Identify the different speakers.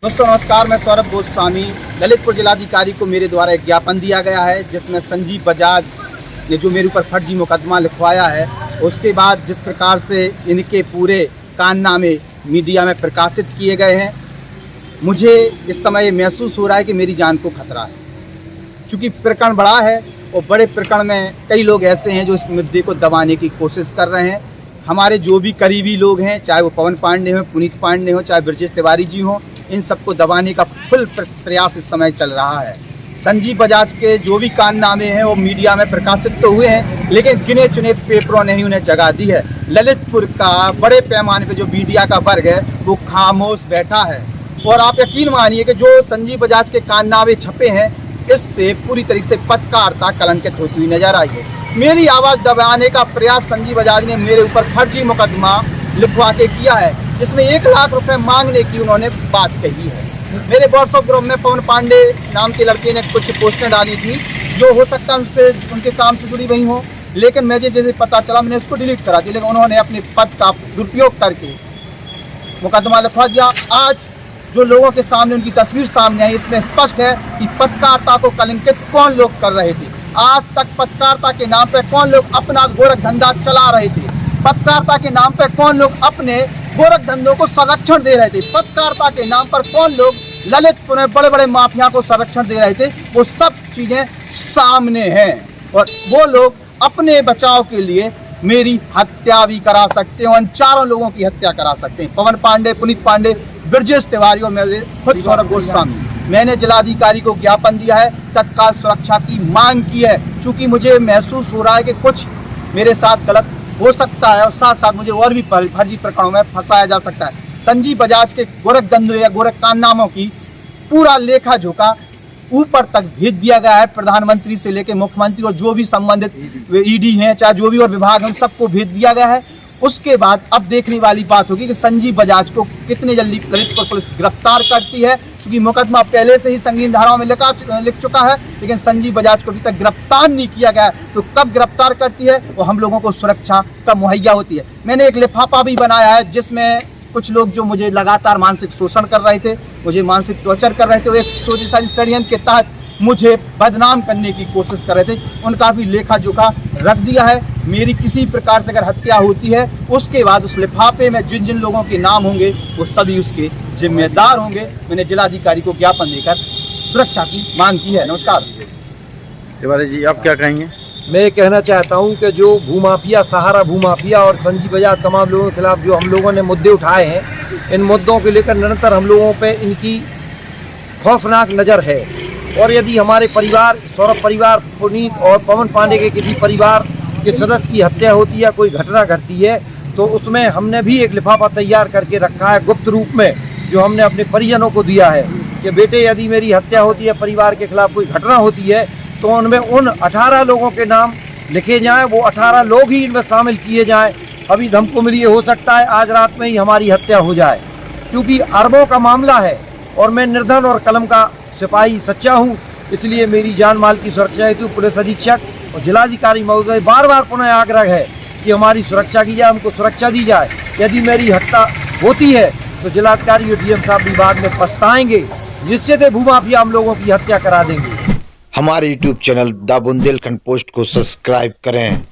Speaker 1: दोस्तों नमस्कार, मैं सौरभ गोस्वामी। ललितपुर जिलाधिकारी को मेरे द्वारा एक ज्ञापन दिया गया है जिसमें संजीव बजाज ने जो मेरे ऊपर फर्जी मुकदमा लिखवाया है, उसके बाद जिस प्रकार से इनके पूरे काननामे मीडिया में प्रकाशित किए गए हैं, मुझे इस समय महसूस हो रहा है कि मेरी जान को खतरा है। चूँकि प्रकरण बड़ा है और बड़े प्रकरण में कई लोग ऐसे हैं जो इस मुद्दे को दबाने की कोशिश कर रहे हैं। हमारे जो भी करीबी लोग हैं, चाहे वो पवन पांडे हो, पुनीत पांडे हो, चाहे ब्रजेश तिवारी जी हों, इन सबको दबाने का फुल प्रयास इस समय चल रहा है। संजीव बजाज के जो भी काननामे हैं वो मीडिया में प्रकाशित तो हुए हैं, लेकिन गिने चुने पेपरों ने ही उन्हें जगह दी है। ललितपुर का बड़े पैमाने पे जो मीडिया का वर्ग है वो खामोश बैठा है। और आप यकीन मानिए कि जो संजीव बजाज के काननामे छपे हैं, इससे पूरी तरीके से पत्रकारिता कलंकित होती हुई नजर आई है। मेरी आवाज़ दबाने का प्रयास संजीव बजाज ने मेरे ऊपर फर्जी मुकदमा लिखवा के किया है, जिसमें 1 लाख रुपए मांगने की उन्होंने बात कही है। मेरे व्हाट्सएप ग्रुप में पवन पांडे नाम के लड़के ने कुछ पोस्टें डाली थी जो हो सकता है उनसे उनके काम से जुड़ी हुई हो, लेकिन मुझे जैसे पता चला मैंने उसको डिलीट करा दिया। लेकिन उन्होंने अपने पद का दुरुपयोग करके मुकदमा लिखवा दिया। आज जो लोगों के सामने उनकी तस्वीर सामने आई, इसमें स्पष्ट है कि पत्रकारिता को कलंकित कौन लोग कर रहे थे। आज तक पत्रकारिता के नाम पर कौन लोग अपना गोरख धंधा चला रहे थे, पत्रकारिता के नाम पर कौन लोग अपने गोरख धंधों को संरक्षण दे रहे थे, पत्रकारिता के नाम पर कौन लोग ललितपुर में बड़े बड़े माफिया को संरक्षण दे रहे थे, वो सब चीज़ें सामने हैं। और वो लोग अपने बचाव के लिए मेरी हत्या भी करा सकते हैं, उन चारों लोगों की हत्या करा सकते हैं। पवन पांडे, पुनीत पांडे, ब्रजेश तिवारी और मेरे खुद सौरभ गोस्वामी। मैंने जिलाधिकारी को ज्ञापन दिया है, तत्काल सुरक्षा की मांग की है। चूँकि मुझे महसूस हो रहा है कि कुछ मेरे साथ गलत हो सकता है और साथ साथ मुझे और भी फर्जी प्रकरणों में फंसाया जा सकता है। संजीव बजाज के गोरख धंधों या गोरख काननामों की पूरा लेखा जोखा ऊपर तक भेज दिया गया है। प्रधानमंत्री से लेकर मुख्यमंत्री और जो भी संबंधित ईडी हैं, चाहे जो भी और विभाग हैं, सबको भेज दिया गया है। उसके बाद अब देखने वाली बात होगी कि संजीव बजाज को कितने जल्दी ललितपुर पुलिस गिरफ्तार करती है, क्योंकि मुकदमा पहले से ही संगीन धाराओं में लिख चुका है, लेकिन संजीव बजाज को अभी तक गिरफ्तार नहीं किया गया है। तो कब गिरफ्तार करती है और हम लोगों को सुरक्षा कब मुहैया होती है। मैंने एक लिफाफा भी बनाया है जिसमें कुछ लोग जो मुझे लगातार मानसिक शोषण कर रहे थे, मुझे मानसिक टॉर्चर कर रहे थे, एक छोटी सारी षड्यंत्र के तहत मुझे बदनाम करने की कोशिश कर रहे थे, उनका भी लेखा जोखा रख दिया है। मेरी किसी प्रकार से अगर हत्या होती है, उसके बाद उस लिफाफे में जिन जिन लोगों के नाम होंगे वो सभी उसके जिम्मेदार होंगे। मैंने जिलाधिकारी को ज्ञापन देकर सुरक्षा की मांग की है। नमस्कार।
Speaker 2: तिवारी जी, आप क्या कहेंगे?
Speaker 3: मैं ये कहना चाहता हूं कि जो भूमाफिया, सहारा भूमाफिया और संजीव बजाज तमाम लोगों के खिलाफ जो हम लोगों ने मुद्दे उठाए हैं, इन मुद्दों को लेकर निरंतर हम लोगों पे इनकी खौफनाक नज़र है। और यदि हमारे परिवार, सौरभ परिवार, पुनीत और पवन पांडे के किसी परिवार के सदस्य की हत्या होती है, कोई घटना घटती है, तो उसमें हमने भी एक लिफाफा तैयार करके रखा है गुप्त रूप में, जो हमने अपने परिजनों को दिया है कि बेटे यदि मेरी हत्या होती है, परिवार के खिलाफ कोई घटना होती है, तो उनमें उन 18 लोगों के नाम लिखे जाएं, वो 18 लोग ही इनमें शामिल किए जाएं। अभी धमको मिली, हो सकता है आज रात में ही हमारी हत्या हो जाए। चूँकि अरबों का मामला है और मैं निर्धन और कलम का सिपाही सच्चा हूँ, इसलिए मेरी जान माल की सुरक्षा हेतु पुलिस अधीक्षक और जिलाधिकारी महोदय बार बार पुनः आग्रह है कि हमारी सुरक्षा की जाए, हमको सुरक्षा दी जाए। यदि मेरी हत्या होती है तो जिलाधिकारी और डीएम साहब भी बाद में पछताएंगे, जिससे तो भूमाफिया हम लोगों की हत्या करा देंगे।
Speaker 4: हमारे YouTube channel the Bundelkhand post को सब्सक्राइब करें।